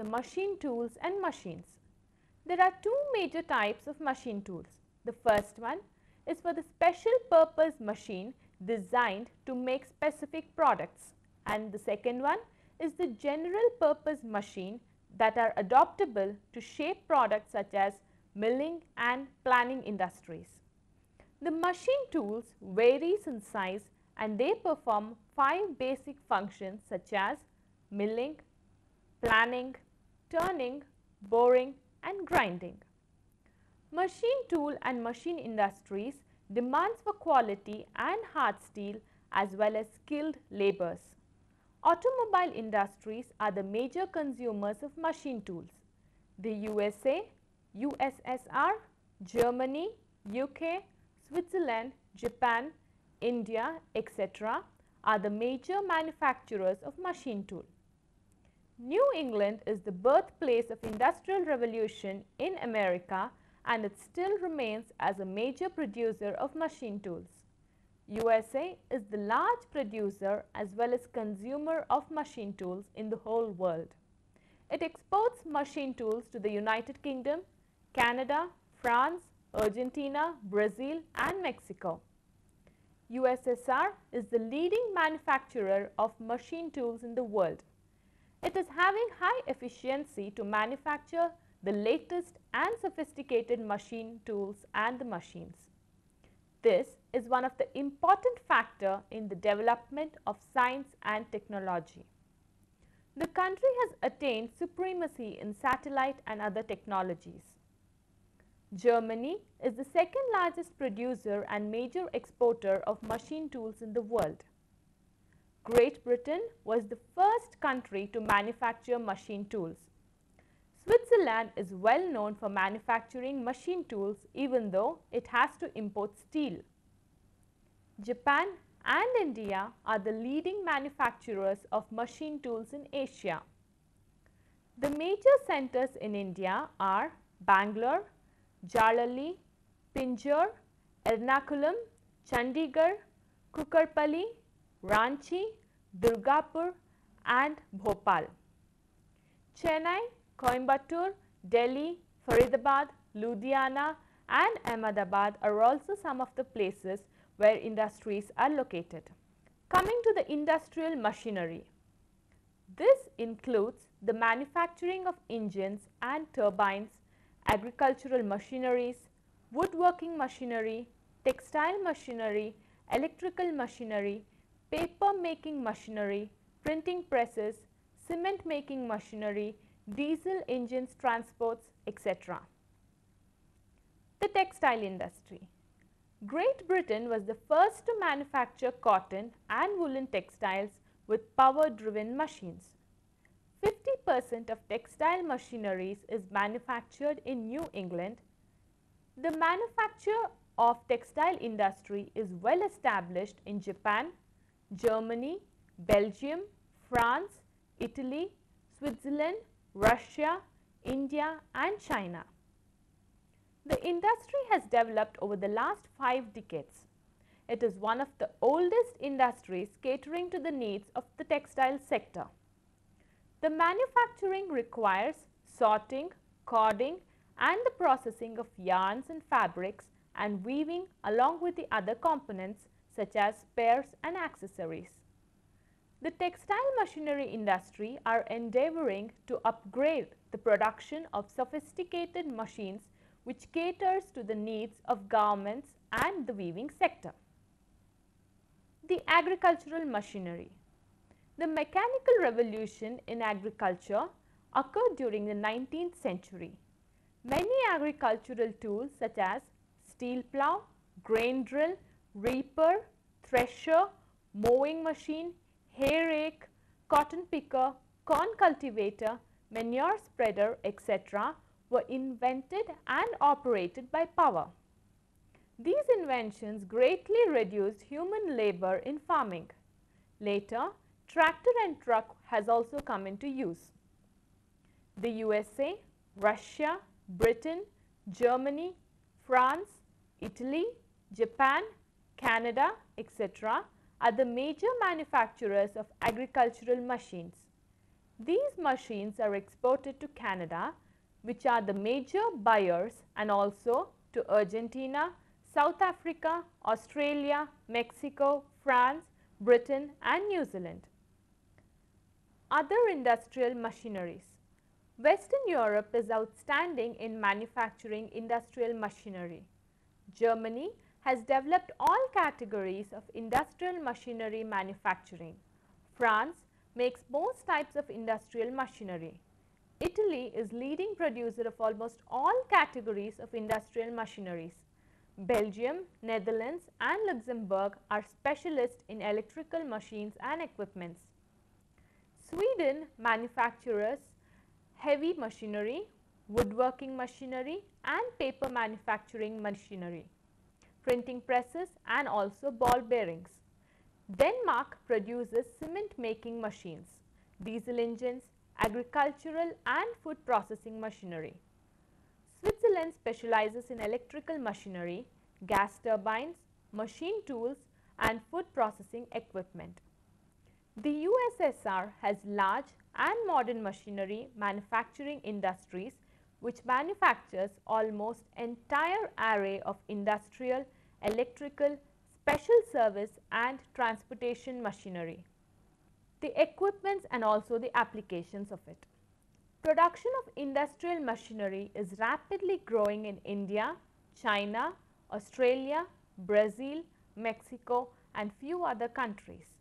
the machine tools and machines. There are two major types of machine tools. The first one is for the special purpose machine designed to make specific products, and the second one is the general purpose machine that are adaptable to shape products such as milling and planing industries. The machine tools varies in size and they perform 5 basic functions such as milling, planing, turning, boring and grinding. Machine tool and machine industries demands for quality and hard steel as well as skilled labours. Automobile industries are the major consumers of machine tools. The USA, USSR, Germany, UK, Switzerland, Japan, India, etc. are the major manufacturers of machine tool. New England is the birthplace of Industrial Revolution in America and it still remains as a major producer of machine tools. USA is the large producer as well as consumer of machine tools in the whole world. It exports machine tools to the United Kingdom, Canada, France, Argentina, Brazil and Mexico. USSR is the leading manufacturer of machine tools in the world. It is having high efficiency to manufacture the latest and sophisticated machine tools and the machines. This is one of the important factors in the development of science and technology. The country has attained supremacy in satellite and other technologies. Germany is the second largest producer and major exporter of machine tools in the world. Great Britain was the first country to manufacture machine tools. Switzerland is well known for manufacturing machine tools even though it has to import steel. Japan and India are the leading manufacturers of machine tools in Asia. The major centers in India are Bangalore, Jalali, Pinjore, Ernakulam, Chandigarh, Kukatpally, Ranchi, Durgapur and Bhopal. Chennai, Coimbatore, Delhi, Faridabad, Ludhiana and Ahmedabad are also some of the places where industries are located. Coming to the industrial machinery. This includes the manufacturing of engines and turbines, agricultural machineries, woodworking machinery, textile machinery, electrical machinery, paper making machinery, printing presses, cement making machinery, diesel engines, transports, etc. The textile industry. Great Britain was the first to manufacture cotton and woolen textiles with power-driven machines. 50% of textile machineries is manufactured in New England. The manufacture of textile industry is well established in Japan, Germany, Belgium, France, Italy, Switzerland, Russia, India and China. The industry has developed over the last 5 decades. It is one of the oldest industries catering to the needs of the textile sector. The manufacturing requires sorting, cording and the processing of yarns and fabrics and weaving along with the other components such as spares and accessories. The textile machinery industry are endeavoring to upgrade the production of sophisticated machines which caters to the needs of garments and the weaving sector. The agricultural machinery. The mechanical revolution in agriculture occurred during the 19th century. Many agricultural tools such as steel plough, grain drill, reaper, thresher, mowing machine, hay rake, cotton picker, corn cultivator, manure spreader, etc. were invented and operated by power. These inventions greatly reduced human labor in farming. Later, tractor and truck has also come into use. The USA, Russia, Britain, Germany, France, Italy, Japan, Canada, etc. are the major manufacturers of agricultural machines. These machines are exported to Canada, which are the major buyers, and also to Argentina, South Africa, Australia, Mexico, France, Britain and New Zealand. Other industrial machineries. Western Europe is outstanding in manufacturing industrial machinery. Germany has developed all categories of industrial machinery manufacturing. France makes most types of industrial machinery. Italy is leading producer of almost all categories of industrial machineries. Belgium, Netherlands and Luxembourg are specialists in electrical machines and equipments. Sweden manufactures heavy machinery, woodworking machinery and paper manufacturing machinery, printing presses and also ball bearings. Denmark produces cement making machines, diesel engines, agricultural and food processing machinery. Switzerland specializes in electrical machinery, gas turbines, machine tools and food processing equipment. The USSR has large and modern machinery manufacturing industries which manufactures almost entire array of industrial, electrical, special service and transportation machinery. The equipments and also the applications of it. Production of industrial machinery is rapidly growing in India, China, Australia, Brazil, Mexico and few other countries.